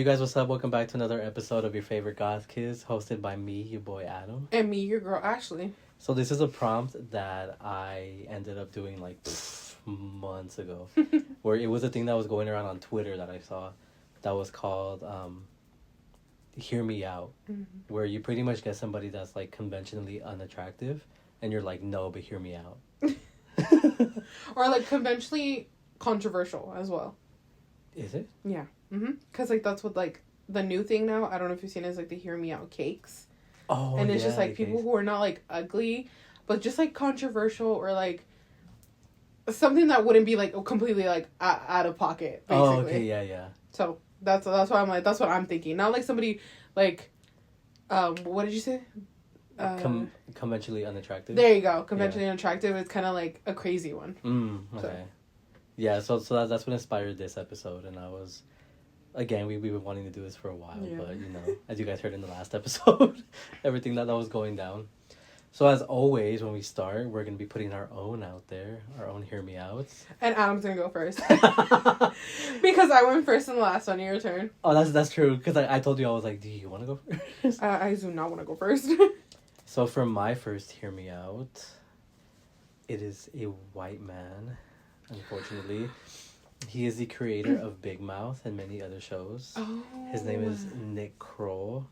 you guys, what's up? Welcome back to another episode of your favorite Goth Kids, hosted by me, your boy Adam. And me, your girl Ashley. So this is a prompt that I ended up doing like months ago, where it was a thing that was going around on Twitter that I saw, that was called "Hear Me Out," where you pretty much get somebody that's like conventionally unattractive, and you're like, no, but hear me out. Or like conventionally controversial as well. Is it? Yeah. Because like that's what like the new thing now, I don't know if you've seen it, is like the Hear Me Out cakes. Oh, and it's yeah, just like people who are not like ugly, but just like controversial or like something that wouldn't be like completely like out of pocket, basically. Oh, okay, yeah. So that's why I'm like, that's what I'm thinking. Not like somebody like what did you say? Conventionally unattractive. There you go. Conventionally unattractive. It's kind of like a crazy one. Okay. So. Yeah, so that's what inspired this episode, and I was, again, we've been wanting to do this for a while, but, you know, as you guys heard in the last episode, everything that was going down. So as always, when we start, we're going to be putting our own out there, our own Hear Me Outs. And Adam's going to go first. Because I went first in the last one, your turn. Oh, that's true, because I told you, I was like, do you want to go first? I do not want to go first. So for my first Hear Me Out, it is a white man. Unfortunately, he is the creator of Big Mouth and many other shows. Oh. His name is Nick Kroll.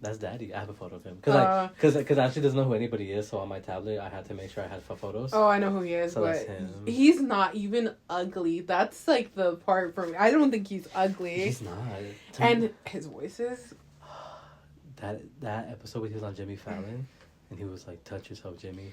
That's Daddy. I have a photo of him because Ashley doesn't know who anybody is. So on my tablet, I had to make sure I had photos. Oh, I know who he is, so but he's not even ugly. That's like the part for me. I don't think he's ugly. He's not. And his voice is. That episode where he was on Jimmy Fallon, and he was like, "Touch yourself, Jimmy."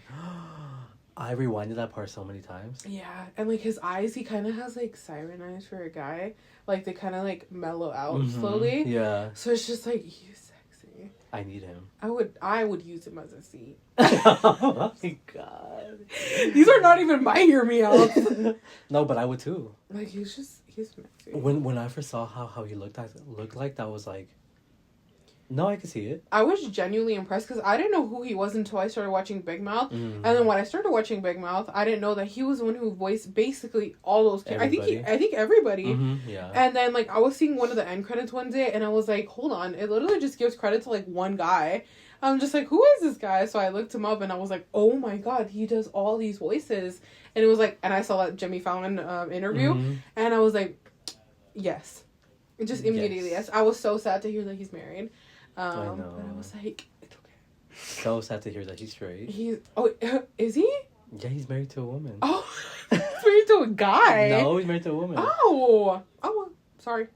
I rewinded that part so many times. Yeah, and like his eyes, he kind of has like siren eyes for a guy. Like they kind of like mellow out slowly. Yeah. So it's just like, he's sexy. I need him. I would use him as a seat. Oh my god. These are not even my Hear Me Out. No, but I would too. Like he's messy. When I first saw how he looked like, that was like, no, I could see it. I was genuinely impressed because I didn't know who he was until I started watching Big Mouth. And then when I started watching Big Mouth, I didn't know that he was the one who voiced basically all those characters. I think everybody. Yeah. And then like I was seeing one of the end credits one day and I was like, hold on, it literally just gives credit to like one guy. I'm just like, who is this guy? So I looked him up and I was like, oh my god, he does all these voices. And it was like, and I saw that Jimmy Fallon interview and I was like, yes. Just immediately, yes. I was so sad to hear that he's married. I know. But I was like, it's okay. So sad to hear that he's straight. Is he? Yeah, he's married to a woman. Oh, he's married to a guy. No, he's married to a woman. Oh, sorry.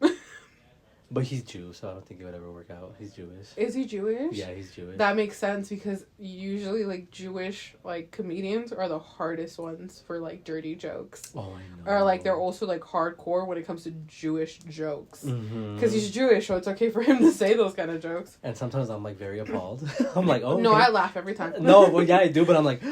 But he's Jew, so I don't think it would ever work out. He's Jewish. Is he Jewish? Yeah, he's Jewish. That makes sense because usually like Jewish like comedians are the hardest ones for like dirty jokes. Oh, I know. Or like they're also like hardcore when it comes to Jewish jokes. Mm-hmm. Because he's Jewish, so it's okay for him to say those kind of jokes. And sometimes I'm like very appalled. I'm like, oh. No, okay. I laugh every time. No, well, yeah, I do, but I'm like,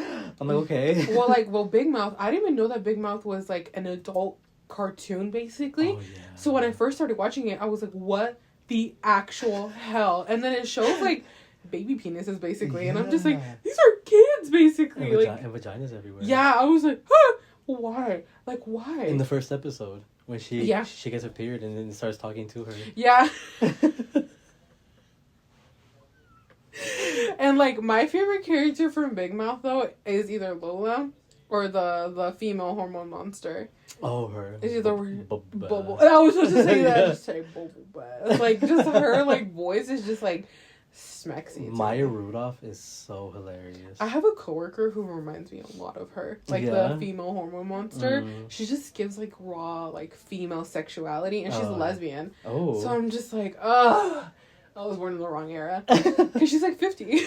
okay. Well, Big Mouth. I didn't even know that Big Mouth was like an adult cartoon, basically. Oh, yeah. So when I first started watching it, I was like, what the actual hell? And then it shows like baby penises, basically. And I'm just like, these are kids, basically. And vaginas everywhere. Yeah, I was like, huh, why? Like, why? In the first episode, when she gets her period and then starts talking to her. Yeah. And like my favorite character from Big Mouth though is either Lola or the female hormone monster. Oh, her. It's either Bubble. I was supposed to say that. Just say Bubble. Like just her like voice is just like smexy. Maya Rudolph is so hilarious. I have a coworker who reminds me a lot of her, like the female hormone monster. She just gives like raw like female sexuality, and she's a lesbian. Oh, so I'm just like, ugh. I was born in the wrong era. Because she's like 50.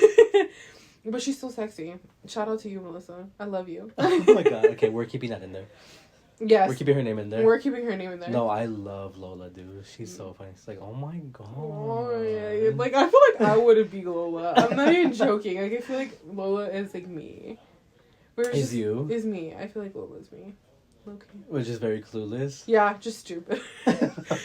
But she's still sexy. Shout out to you, Melissa. I love you. Oh my god. Okay, we're keeping that in there. Yes. We're keeping her name in there. We're keeping her name in there. No, I love Lola, dude. She's so funny. It's like, oh my god. Oh, yeah. Like, I feel like I wouldn't be Lola. I'm not even joking. Like, I feel like Lola is like me. Is you? Is me. I feel like Lola's me. Okay. Which is very clueless. Yeah, just stupid.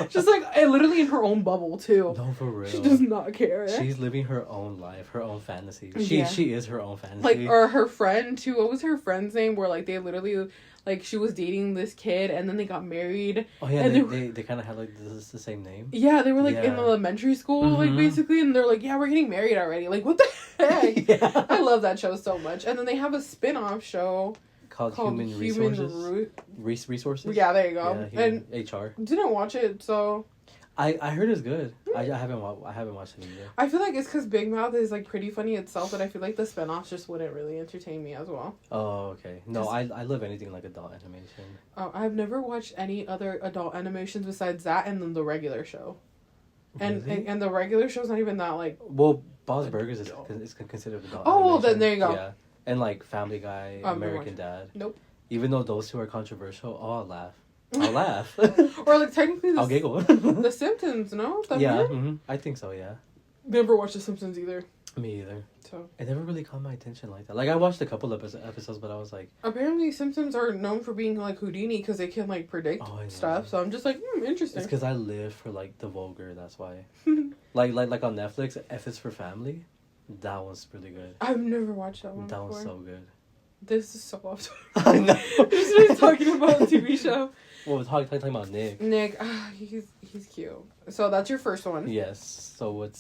Just like literally in her own bubble too. No, for real. She does not care. She's living her own life, her own fantasy. Yeah. She is her own fantasy. Like, or her friend too. What was her friend's name? Where like they literally, like, she was dating this kid and then they got married. Oh yeah, and they kind of had like the same name. Yeah, they were like in Yeah. elementary school, like Mhm. basically, and they're like, yeah, we're getting married already. Like, what the heck? Yeah. I love that show so much. And then they have a spin-off show Called called Human Resources. Ru- Resources. Yeah, there you go. Yeah, And HR. didn't watch it, so I heard it's good. I haven't watched it either. I feel like it's because Big Mouth is like pretty funny itself, but I feel like the spin-offs just wouldn't really entertain me as well. Oh, okay. No, I love anything like adult animation. Oh, I've never watched any other adult animations besides that and then the regular show. And Really? and the regular show's not even that like. Well, Bob's Burgers is considered adult. Oh, well, then animation. there you go. Yeah, and like Family Guy, I've never American Dad. Nope. Even though those two are controversial, oh, I'll laugh. I'll laugh. Or like technically I'll giggle. The Simpsons, no? That Yeah, weird? I think so. Yeah, Never watched The Simpsons either. me either. So It never really caught my attention like that. Like I watched a couple of episodes, but I was like, apparently Simpsons are known for being like Houdini because they can like predict Oh, I know. stuff. So I'm just like, it's interesting. because I live for like the vulgar. That's why. like on Netflix, F is for Family. That one's really good. I've never watched that one That before. one's so good. This is so off I know. We're just talking about a TV show. Well, we're talking about Nick. Nick, he's cute. So that's your first one. Yes. So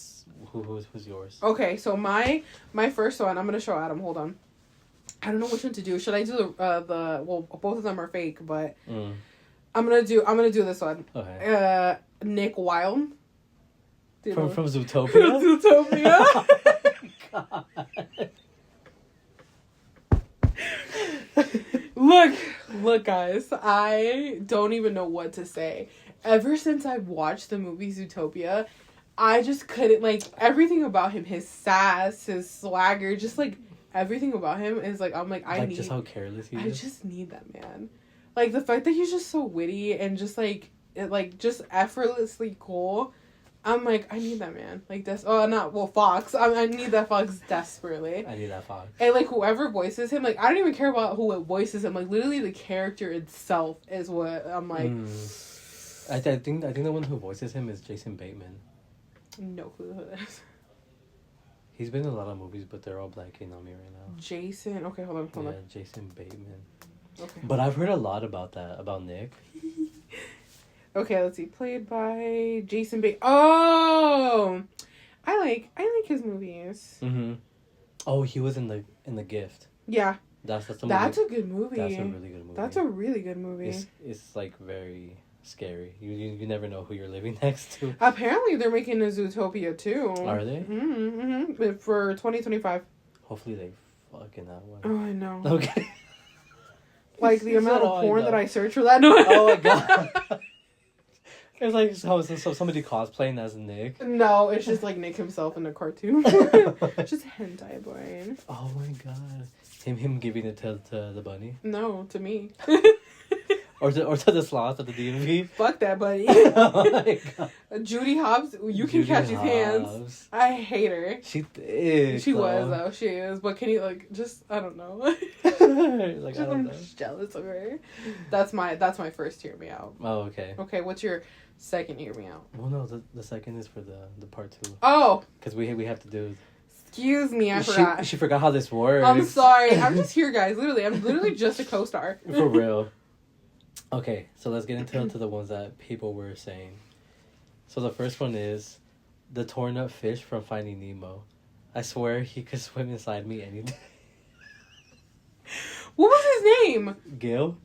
who's yours? Okay, so my first one, I'm gonna show Adam. Hold on. I don't know which one to do. Should I do the well? Both of them are fake, but I'm gonna do this one. Okay. Nick Wilde. From Zootopia. Zootopia. God. Look, guys. I don't even know what to say. Ever since I've watched the movie Zootopia, I just couldn't, like, everything about him, his sass, his swagger, just like everything about him is like, I'm like, I need just how careless he I is. just need that man. Like the fact that he's just so witty and just like just effortlessly cool. I'm like, I need that man. Like this. Oh, not well, Fox. I need that Fox desperately. I need that Fox. And like whoever voices him, like I don't even care about who voices him. Like literally, the character itself is what I'm like. I think the one who voices him is Jason Bateman. No clue who that is. He's been in a lot of movies, but they're all blanking on me right now. Jason. Okay, hold on. Jason Bateman. Okay. But I've heard a lot about Nick. Okay, let's see. Played by Jason Bateman. Oh, I like his movies. Mm-hmm. Oh, he was in the Gift. Yeah. That's the movie. That's a good movie. That's a really good movie. That's a really good movie. It's like very scary. You never know who you're living next to. Apparently, they're making a Zootopia too. Are they? Mm-hmm. For 2025. Hopefully they fuck in that one. Oh, I know. Okay. Like the That's amount all of I porn know. that I search for that. No. Oh my god. It's like so somebody cosplaying as Nick. No, it's just like Nick himself in a cartoon. Just hentai boy. Oh my god. Him giving it to the bunny. No, to me. Or to the sloth at the DMV. Fuck that buddy. Oh my god. Judy Hobbs, you can Judy catch his hands. Hobbs. I hate her. She is. She was though. She is. But can you like just I don't know. Like, I don't I'm know. just jealous of her. That's my first hear me out. Oh, okay. Okay, what's your second hear me out? Well, no, the second is for the part 2. Oh, Because we have to do. excuse me, I forgot. She forgot how this works. I'm sorry. I'm just here, guys. I'm literally just a co-star. For real. Okay, so let's get into the ones that people were saying. So the first one is the torn up fish from Finding Nemo. I swear he could swim inside me any day. What was his name? Gil?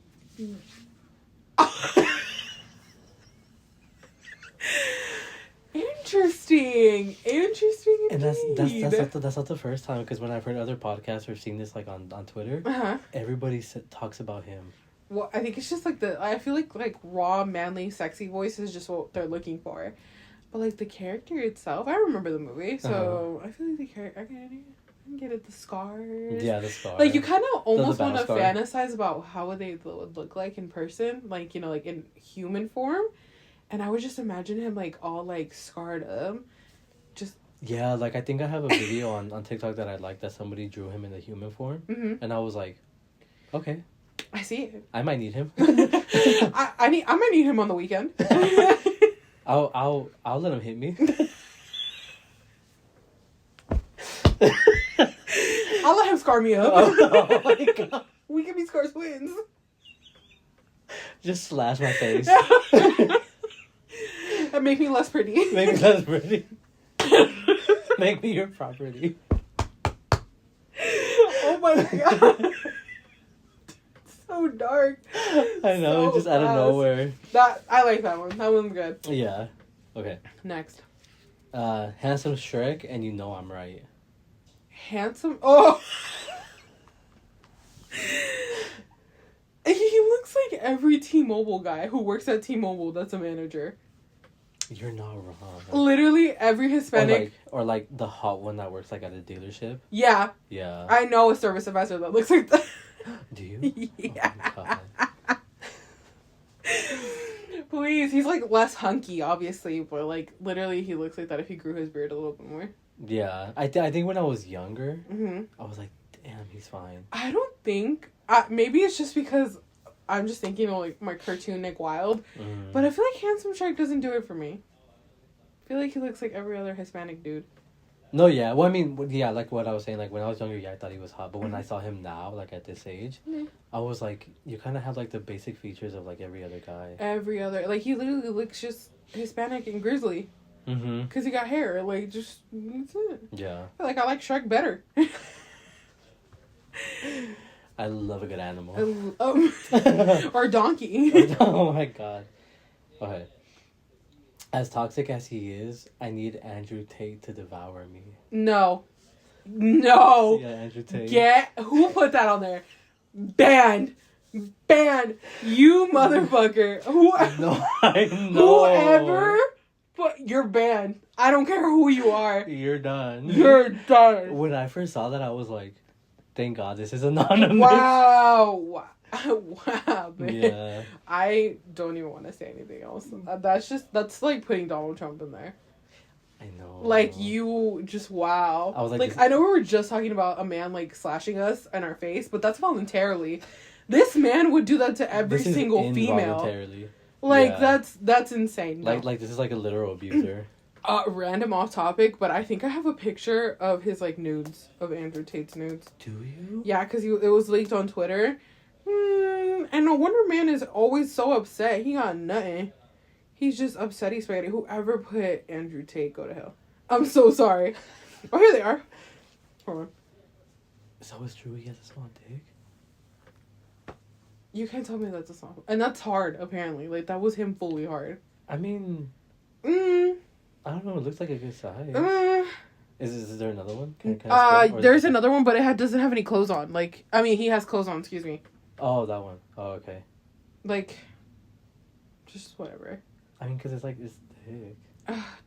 Interesting. And Indeed. that's not the first time, because when I've heard other podcasts or seen this like on Twitter, Uh-huh. everybody talks about him. Well, I think it's just like I feel like raw, manly, sexy voice is just what they're looking for. But like the character itself, I remember the movie, so I feel like the character, I can get it, the scars. Yeah, the scar. Like you kind of almost battle want to scar. fantasize about how they would look like in person, like like in human form. And I would just imagine him like all like scarred up. Yeah, like I think I have a video on TikTok that I like that somebody drew him in the human form, Mm-hmm. and I was like, okay, I see it. I might need him. I might need him on the weekend. I'll let him hit me. I'll let him scar me up. Oh my god. We can be Scar twins. Just slash my face. And make me less pretty. Make me less pretty. Make me your property. Oh my god. So dark. I know, So just out of fast. nowhere. I like that one. That one's good. Yeah. Okay. Next. Handsome Shrek, and you know I'm right. Handsome. Oh. He looks like every T-Mobile guy who works at T-Mobile that's a manager. You're not wrong. Literally every Hispanic. Or like the hot one that works like at a dealership. Yeah. Yeah. I know a service advisor that looks like that. Do you? Yeah. Oh my god. Please, he's like less hunky, obviously, but like literally, he looks like that if he grew his beard a little bit more. Yeah. I think when I was younger, Mm-hmm. I was like, damn, he's fine. I don't think. Maybe it's just because I'm just thinking of like my cartoon Nick Wilde, Mm. but I feel like Handsome Shark doesn't do it for me. I feel like he looks like every other Hispanic dude. No, yeah. Well, I mean, yeah, like what I was saying, like when I was younger, yeah, I thought he was hot. But when I saw him now, like at this age, I was like, you kind of have like the basic features of like every other guy. Every other, like he literally looks just Hispanic and grizzly. Mm-hmm. Because he got hair, like just that's it. Yeah. Like I like Shrek better. I love a good animal. Or donkey. Oh my god. Okay. As toxic as he is, I need Andrew Tate to devour me. No. No. Yeah, Andrew Tate. Who put that on there? Banned. You motherfucker. No, I know. Whoever, but you're banned. I don't care who you are. You're done. You're done. When I first saw that, I was like, thank God this is anonymous. Wow. Wow, man. Yeah. I don't even want to say anything else. That's like putting Donald Trump in there. I know. Like, you just, wow. I was like, I know we were just talking about a man, like, slashing us in our face, but that's voluntarily. This man would do that to every single female. Like, yeah. that's insane. No. Like this is like a literal abuser. Random off topic, but I think I have a picture of his, like, nudes, of Andrew Tate's nudes. Do you? Yeah, because it was leaked on Twitter. And no wonder man is always so upset. He got nothing. He's just upset he's spaghetti. Whoever put Andrew Tate, go to hell. I'm so sorry. Oh, here they are. Hold on. So it's true he has a small dick? You can't tell me that's a song. And that's hard, apparently. Like, that was him fully hard. I mean, Mm. I don't know. It looks like a good size. Uh, Is there another one? Can I scroll, or there's is it- another one, but doesn't have any clothes on. Like, I mean, he has clothes on, excuse me. Oh, that one. Oh, okay. Like, just whatever. I mean, because it's like, it's thick.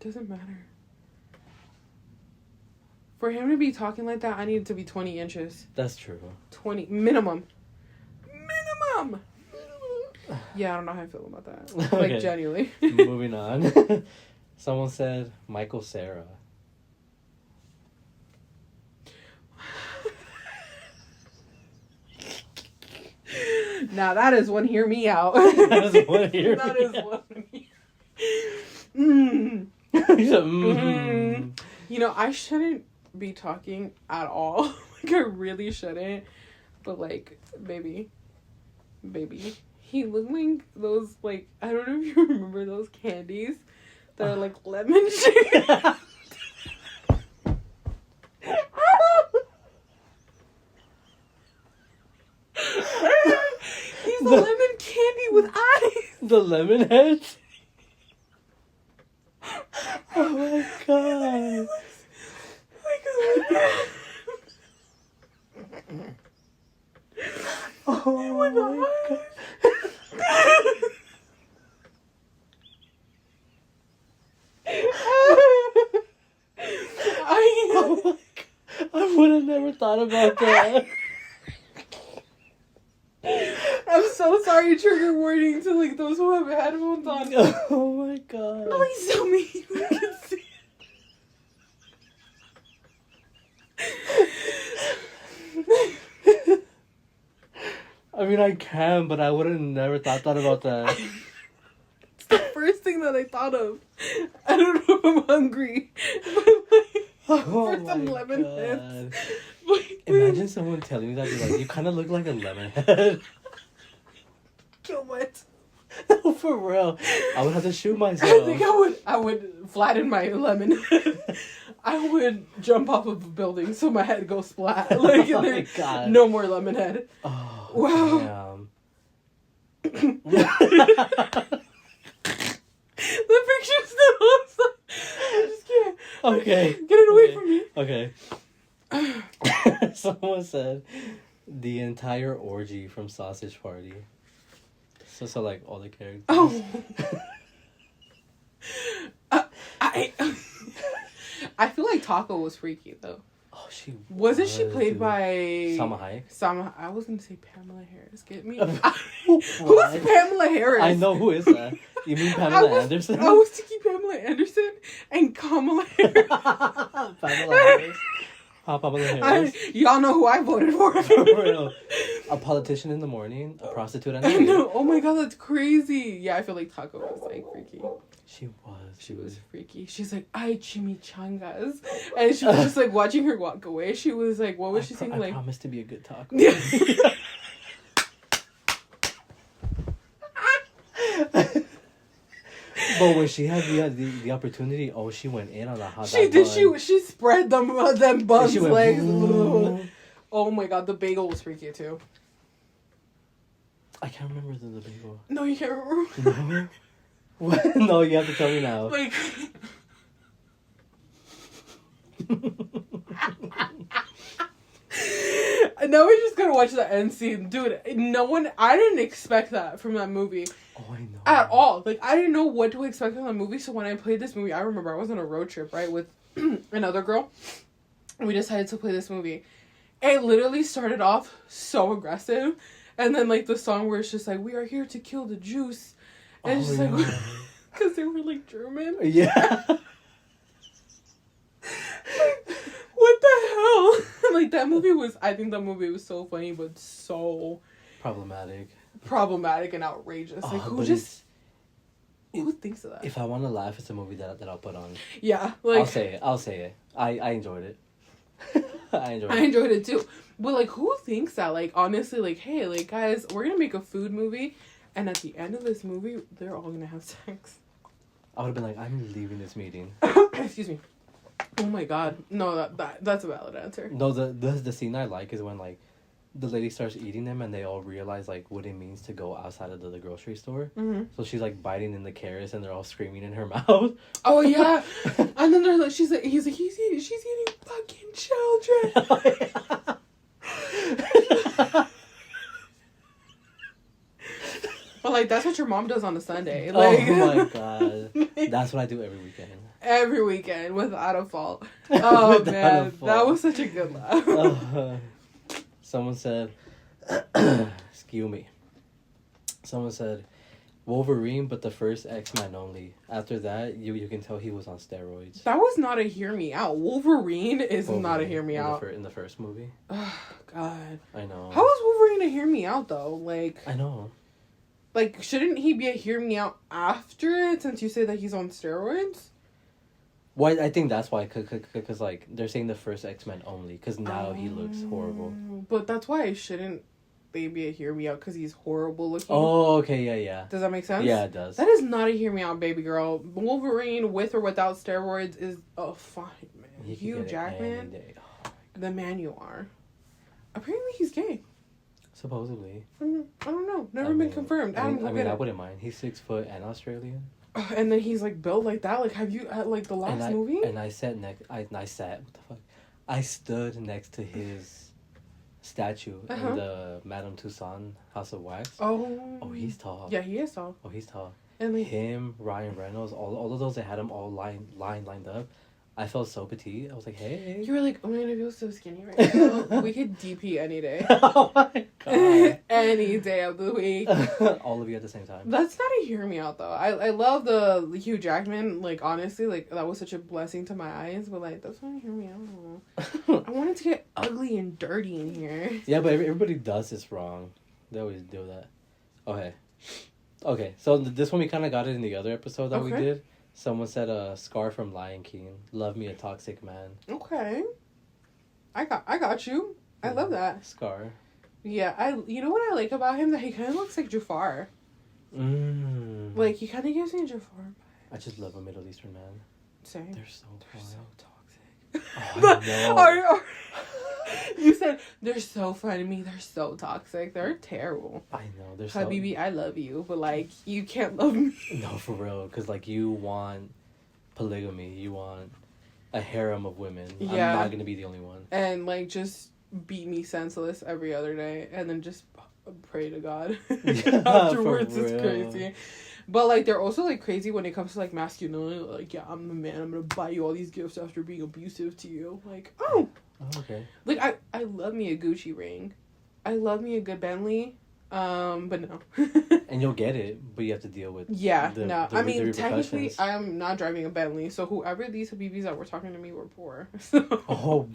Doesn't matter. For him to be talking like that, I need it to be 20 inches. That's true. 20. Minimum. Yeah, I don't know how I feel about that. Like, Okay. genuinely. Moving on. Someone said Michael Cera. Now, that is one hear me out. That is one hear That me is out. one. Mm. He said, Mm. You know, I shouldn't be talking at all. Like, I really shouldn't. But, like, baby. He looked like those, like, I don't know if you remember those candies that are, like, lemon shaped. He's the lemon candy with eyes. The lemon head? Oh my god. Like a lemon. Oh my god. Oh my god. I would have never thought about that. I'm so sorry, trigger warning to like those who have headphones on. Oh my god. Please tell me you can see it. I mean, I can, but I would have never thought about that. It's the first thing that I thought of. I don't know if I'm hungry, but like, for some lemon heads. Imagine someone telling you that, you're like, you kind of look like a lemon head. Kill what? No, for real. I would have to shoot myself. I think I would flatten my lemon head. I would jump off of a building so my head goes splat. Like, oh my God. No more lemon head. Oh, wow. Damn. The picture's still on. I just can't. Okay. Get it away from me. Okay. Someone said the entire orgy from Sausage Party. So like all the characters. Oh. I feel like Taco was freaky though. Oh, she wasn't she played dude. by Salma Hayek? I was gonna say Pamela Harris. Get me? Who's Who's Pamela Harris? I know who is that. You mean Pamela Anderson? I was thinking Pamela Anderson and Kamala Harris. Pamela Harris. Pamela Harris. Y'all know who I voted for. For real. A politician in the morning, a prostitute at night. I know. Oh my God, that's crazy. Yeah, I feel like Taco was like freaky. She was freaky. She's like, "Ay, chimichangas," and she was just like watching her walk away. She was like, "What was she saying?" Like, I promise to be a good taco. But when she had the opportunity, she went in on the hot dog. She did. She spread them buns legs. Oh my God, the bagel was freaky too. I can't remember the bagel. No, you can't remember. No. What? No, you have to tell me now. Like. Now we're just gonna watch the end scene, dude. I didn't expect that from that movie. Oh, I know. At all. Like, I didn't know what to expect from the movie. So when I played this movie, I remember I was on a road trip, right, with another girl. And we decided to play this movie. It literally started off so aggressive, and then like the song where it's just like, "We are here to kill the juice," and it's just like, because they were like German. Yeah. What the hell? Like that movie was. I think that movie was so funny, but so problematic and outrageous. Like who thinks of that? If I want to laugh, it's a movie that I'll put on. Yeah, like I'll say it. I enjoyed it. I enjoyed it too. But like, who thinks that? Like, honestly, like, hey, like, guys, we're gonna make a food movie, and at the end of this movie, they're all gonna have sex. I would have been like, I'm leaving this meeting. Excuse me. Oh my God. No, that's a valid answer. No, the scene I like is when like the lady starts eating them and they all realize like what it means to go outside of the grocery store. Mm-hmm. So she's like biting in the carrots and they're all screaming in her mouth. Oh yeah. And then they're like, she's eating fucking children. But like that's what your mom does on a Sunday. Like, oh my God. That's what I do every weekend. Every weekend without a fault. Oh man, that was such a good laugh. Someone said, excuse me. Someone said, Wolverine, but the first X-Men only. After that, you can tell he was on steroids. That was not a hear me out. Wolverine is not a hear me out. In the first movie. Oh, God. I know. How was Wolverine a hear me out, though? Like... I know. Like, shouldn't he be a hear me out after it, since you say that he's on steroids? Well, I think that's why, because, like, they're saying the first X-Men only, because now he looks horrible. But that's why shouldn't they be a hear me out, because he's horrible looking? Oh, okay, yeah. Does that make sense? Yeah, it does. That is not a hear me out, baby girl. Wolverine, with or without steroids, is fine, man. Hugh Jackman, the man you are. Apparently he's gay. Supposedly. I don't know. Never been confirmed. I wouldn't mind. He's 6 foot and Australian. And then he's like built like that. Like, have you like the last movie? And I sat next. What the fuck? I stood next to his statue in the Madame Tussauds House of Wax. Oh, he's tall. Yeah, he is tall. Oh, he's tall. And like him, Ryan Reynolds, all of those, they had them all lined up. I felt so petite. I was like, hey. You were like, oh my God, I feel so skinny right now. We could DP any day. Oh my God. Any day of the week. All of you at the same time. That's not a hear me out, though. I love the Hugh Jackman. Like, honestly, like, that was such a blessing to my eyes. But, like, that's not a hear me out. I wanted to get ugly and dirty in here. Yeah, but everybody does this wrong. They always do that. Okay. So this one we kind of got it in the other episode that we did. Someone said Scar from Lion King. Love me a toxic man. Okay. I got you. I love that. Scar. Yeah, you know what I like about him? That he kind of looks like Jafar. Like, he kind of gives me Jafar. I just love a Middle Eastern man. Same. They're so toxic. Oh, I know. You said they're so fun to me. They're so toxic. They're terrible. I know. They're Habibi, I love you, but like you can't love me. No, for real. Because like you want polygamy, you want a harem of women. Yeah. I'm not gonna be the only one. And like just beat me senseless every other day, and then just pray to God afterwards. It's crazy. But like they're also like crazy when it comes to like masculinity. Like, yeah, I'm the man. I'm gonna buy you all these gifts after being abusive to you. Like, oh, okay. Like I love me a Gucci ring. I love me a good Bentley. But no. And you'll get it, but you have to deal with I mean, technically, I'm not driving a Bentley, so whoever these Habibis that were talking to me were poor. So,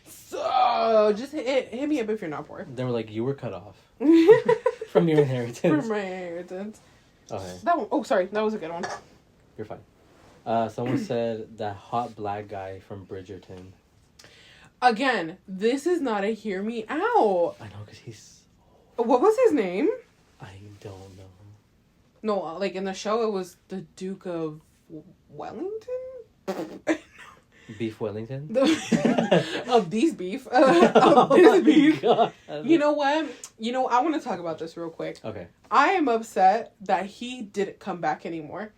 so just hit me up if you're not poor. They were like, you were cut off from your inheritance. From my inheritance. Okay. That one. Oh, sorry. That was a good one. You're fine. Someone said that hot black guy from Bridgerton. Again, this is not a hear me out. I know, because he's... What was his name? I don't know. No, like in the show, it was the Duke of Wellington? Beef Wellington? Of these beef. Of this beef. God. You know what? I want to talk about this real quick. Okay. I am upset that he didn't come back anymore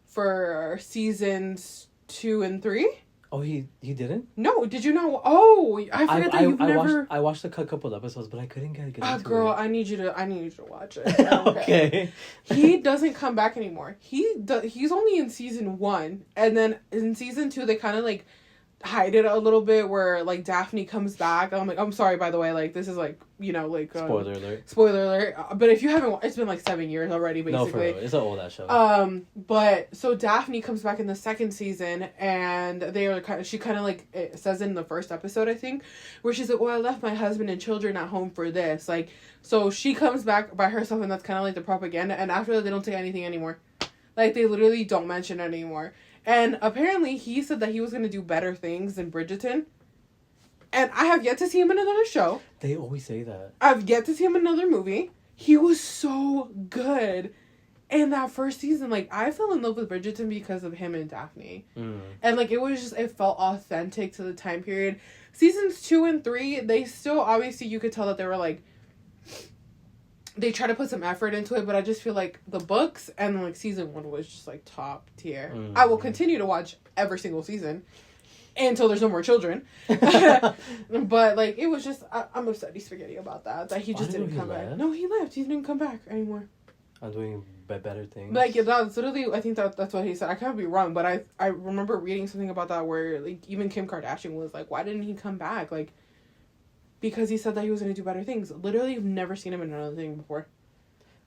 for seasons 2 and 3. Oh, he didn't? No, did you not? Oh, I forgot that you've never... I watched a couple episodes, but I couldn't get into girl, it. I need you to watch it. Okay. He doesn't come back anymore. He's only in season 1, and then in season 2 they kind of like hide it a little bit where like Daphne comes back. I'm like, I'm sorry, by the way, like this is like, spoiler alert. But if you haven't, it's been like 7 years already, basically. No, for real. It's an old ass show. But so Daphne comes back in the second season, and she kind of like, it says in the first episode, I think, where she's like, well, I left my husband and children at home for this. Like, so she comes back by herself, and that's kind of like the propaganda. And after that, they don't say anything anymore. Like, they literally don't mention it anymore. And apparently he said that he was going to do better things than Bridgerton. And I have yet to see him in another show. They always say that. I've yet to see him in another movie. He was so good in that first season. Like, I fell in love with Bridgerton because of him and Daphne. And, like, it felt authentic to the time period. Seasons 2 and 3, they still, obviously, you could tell that they were, like, they try to put some effort into it, but I just feel like the books and, like, season 1 was just, like, top tier. I will continue to watch every single season until there's no more children. But, like, it was just, I'm upset he's forgetting about that he just didn't come back. No, he left. He didn't come back anymore. I'm doing better things. Like, yeah, that's literally, I think that's what he said. I can't be wrong, but I remember reading something about that where, like, even Kim Kardashian was like, why didn't he come back? Like, because he said that he was going to do better things. Literally, I've never seen him in another thing before.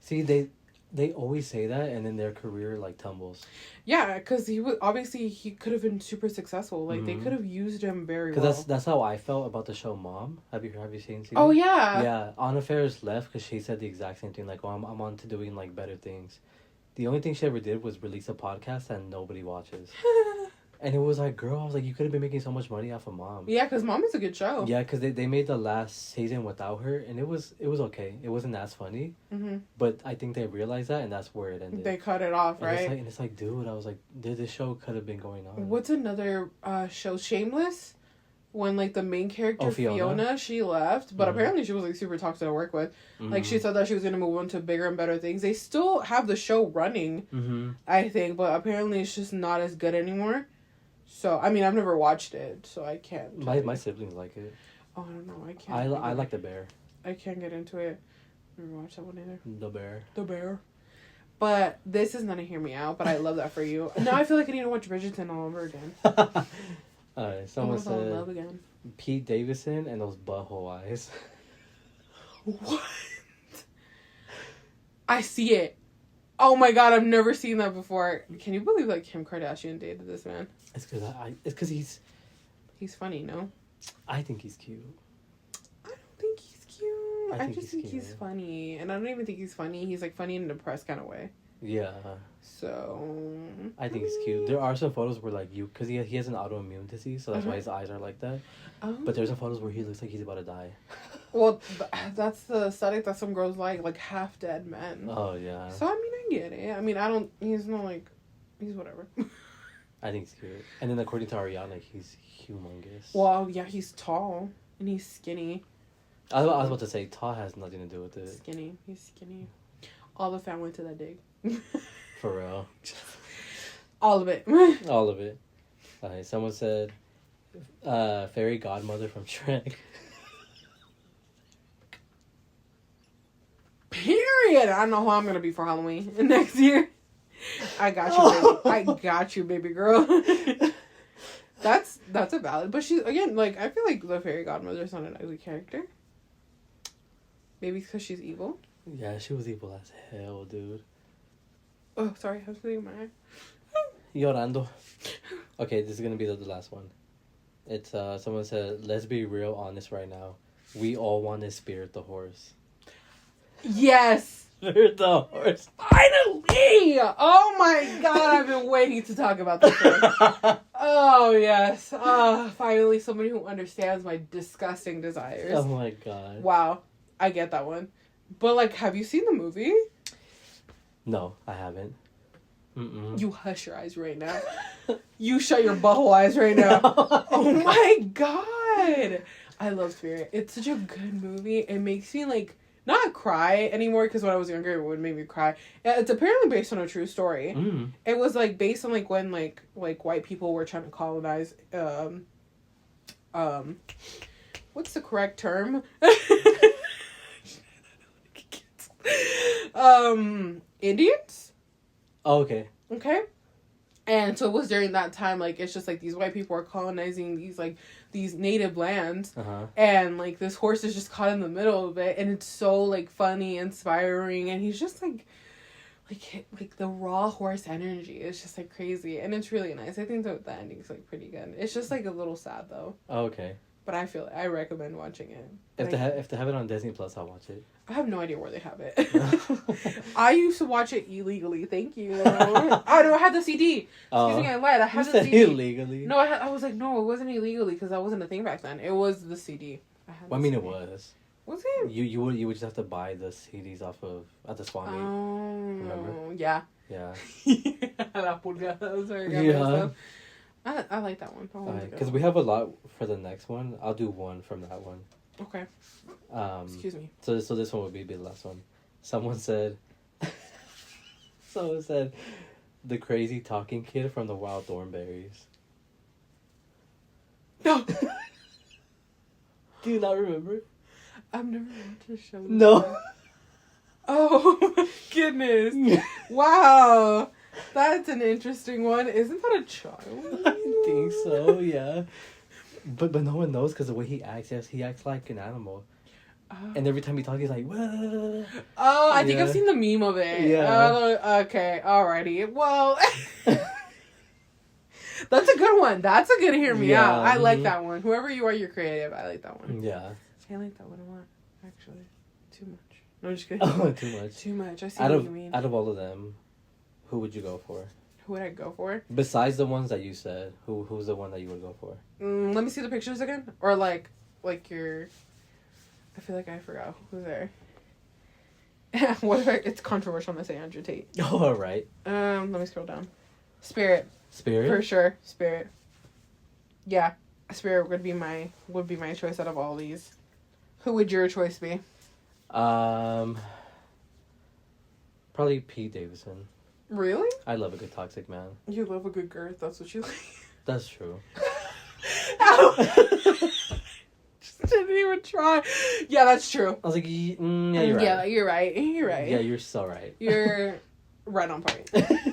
See, they always say that, and then their career, like, tumbles. Yeah, because he could have been super successful. Like, they could have used him very well. Because that's how I felt about the show Mom. Have you seen? Oh, yeah. Yeah, Anna Faris left because she said the exact same thing. Like, oh, I'm on to doing, like, better things. The only thing she ever did was release a podcast that nobody watches. And it was like, girl, I was like, you could have been making so much money off of Mom. Yeah, because Mom is a good show. Yeah, because they made the last season without her, and it was okay. It wasn't as funny. But I think they realized that, and that's where it ended. They cut it off, right? And it's like, dude, I was like, this show could have been going on. What's another show? Shameless? When, like, the main character, Fiona, she left. But apparently she was, like, super toxic to work with. Like, she said that she was going to move on to bigger and better things. They still have the show running, I think. But apparently it's just not as good anymore. So, I mean, I've never watched it, so I can't. My siblings like it. Oh, I don't know. I can't. I like The Bear. I can't get into it. Never watched that one either. The Bear. But this is not a hear me out, but I love that for you. Now I feel like I need to watch Bridgerton all over again. Someone said love again. Pete Davidson and those butthole eyes. What? I see it. Oh my god, I've never seen that before. Can you believe that Kim Kardashian dated this man? It's because he's funny, no? I think he's cute. I don't think he's cute. I just think he's funny, and I don't even think he's funny. He's like funny in a depressed kind of way. Yeah. So. I think he's cute. There are some photos where like because he has an autoimmune disease, so that's why his eyes are like that. Oh. But there's some photos where he looks like he's about to die. Well, that's the aesthetic that some girls like half dead men. Oh yeah. So I mean, I get it. I mean, I don't. He's not like, he's whatever. I think he's cute. And then according to Ariana, he's humongous. Well, yeah, he's tall and he's skinny. I was about to say tall has nothing to do with it. Skinny. He's skinny. All the fam went to that dig. For real. All of it. All of it. Alright, someone said, fairy godmother from Shrek. Period. I know who I'm gonna be for Halloween next year. I got you, baby. I got you, baby girl. That's a valid. But she's again like I feel like the fairy godmother is not an ugly character. Maybe because she's evil. Yeah, she was evil as hell, dude. Oh, sorry, I was putting my eye. Llorando. Okay, this is gonna be the last one. It's someone said, "Let's be real, honest right now. We all want to Spirit the horse." Yes. Spirit the horse. Finally! Oh my god, I've been waiting to talk about this one. Oh yes. Finally somebody who understands my disgusting desires. Oh my god. Wow. I get that one. But like, have you seen the movie? No, I haven't. Mm-mm. You hush your eyes right now. You shut your butthole eyes right now. Oh my god. I love Spirit. It's such a good movie. It makes me like not cry anymore because when I was younger it would make me cry. It's apparently based on a true story. Mm. It was like based on like when like white people were trying to colonize what's the correct term? Indians? Oh, okay. Okay. And so it was during that time, like, it's just, like, these white people are colonizing these native lands. Uh-huh. And, like, this horse is just caught in the middle of it. And it's so, like, funny, inspiring. And he's just, like the raw horse energy is just, like, crazy. And it's really nice. I think the ending's, like, pretty good. It's just, like, a little sad, though. Oh, okay. But I recommend watching it. If they have it on Disney Plus, I'll watch it. I have no idea where they have it. I used to watch it illegally. Thank you. Oh no, I had the CD. Excuse me, I lied. I had the CD. Illegally. No, I was like, no, it wasn't illegally because that wasn't a thing back then. It was the CD. Well, I mean, it was. Was it? You would just have to buy the CDs off of at the swap meet. Remember? Yeah. Yeah. La pulga. That was very good. Yeah. I like that one. Because we have a lot for the next one. I'll do one from that one. Okay. Excuse me. So this one would be the last one. Someone said, the crazy talking kid from the Wild Thornberries. No. Do you not remember? I've never watched the show. No. Oh my goodness. Wow. That's an interesting one. Isn't that a child? I think so, yeah. But no one knows because the way he acts, yes, he acts like an animal. And every time he talks, he's like, whoa. Oh, I think I've seen the meme of it. Yeah. Okay, alrighty. Well, that's a good one. That's a good hear me out. I like that one. Whoever you are, you're creative. I like that one. Yeah. I like that one a lot, actually. Too much. No, I'm just kidding. Oh, too much. Too much. I see what you mean. Out of all of them, who would you go for? Who would I go for? Besides the ones that you said, who's the one that you would go for? Let me see the pictures again. Or like your... I feel like I forgot who's there. What if it's controversial? I'm gonna say Andrew Tate. Oh, all right. Let me scroll down. Spirit. Spirit? For sure. Spirit. Yeah. Spirit would be my choice out of all these. Who would your choice be? Probably Pete Davidson. Really? I love a good toxic man. You love a good girth. That's what you like. That's true. Just didn't even try. Yeah, that's true. I was like, yeah, you're right. Yeah, you're right. You're right. Yeah, you're so right. You're right on point.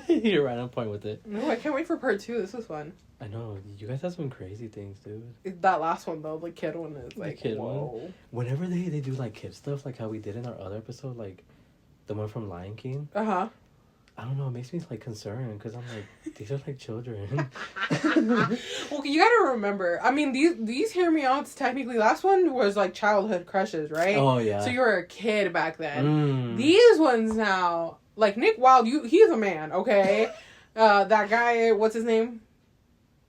You're right on point with it. No, I can't wait for part 2. This was fun. I know. You guys have some crazy things, dude. That last one, though, the kid one is like, the kid whoa. one. Whenever they do, like, kid stuff, like how we did in our other episode, like, the one from Lion King. Uh-huh. I don't know. It makes me like concerned because I'm like, these are like children. Well, you gotta remember. I mean, these hear me outs. Technically, last one was like childhood crushes, right? Oh yeah. So you were a kid back then. These ones now, like Nick Wilde, he's a man, okay? That guy, what's his name?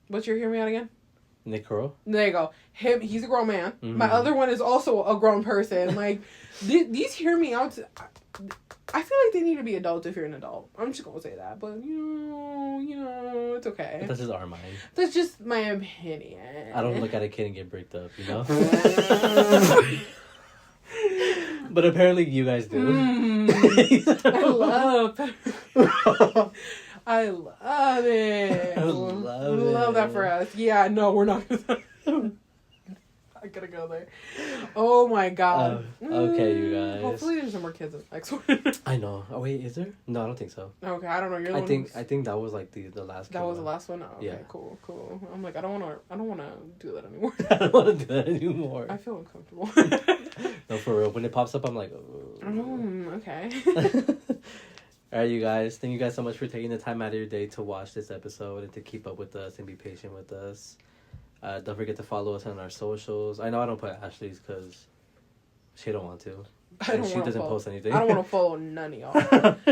What's your hear me out again? Nick Curl. There you go. He's a grown man. My other one is also a grown person. Like these hear me outs. I feel like they need to be adults if you're an adult. I'm just gonna say that, but you know, it's okay. But that's just our mind. That's just my opinion. I don't look at a kid and get bricked up, you know. But apparently, you guys do. I love it. I love that for us. Yeah, no, we're not gonna. I gotta go there. Oh my god. Okay, you guys. Hopefully there's no more kids in the next one. I know. Oh wait, is there? No, I don't think so. Okay, I don't know. You're the I think that was like the last. That was the last one. Oh, okay, yeah. Cool. I'm like, I don't wanna do that anymore. I don't want to do that anymore. I feel uncomfortable. No, for real. When it pops up, I'm like, oh. Okay. All right, you guys. Thank you guys so much for taking the time out of your day to watch this episode and to keep up with us and be patient with us. Don't forget to follow us on our socials. I know I don't put Ashley's because she don't want to. She doesn't post anything. I don't want to follow none of y'all.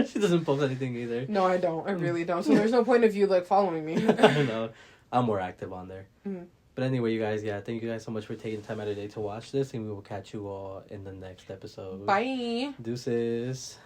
She doesn't post anything either. No, I don't. I really don't. So there's no point of you like following me. I know. I'm more active on there. Mm-hmm. But anyway, you guys, thank you guys so much for taking time out of the day to watch this, and we will catch you all in the next episode. Bye. Deuces.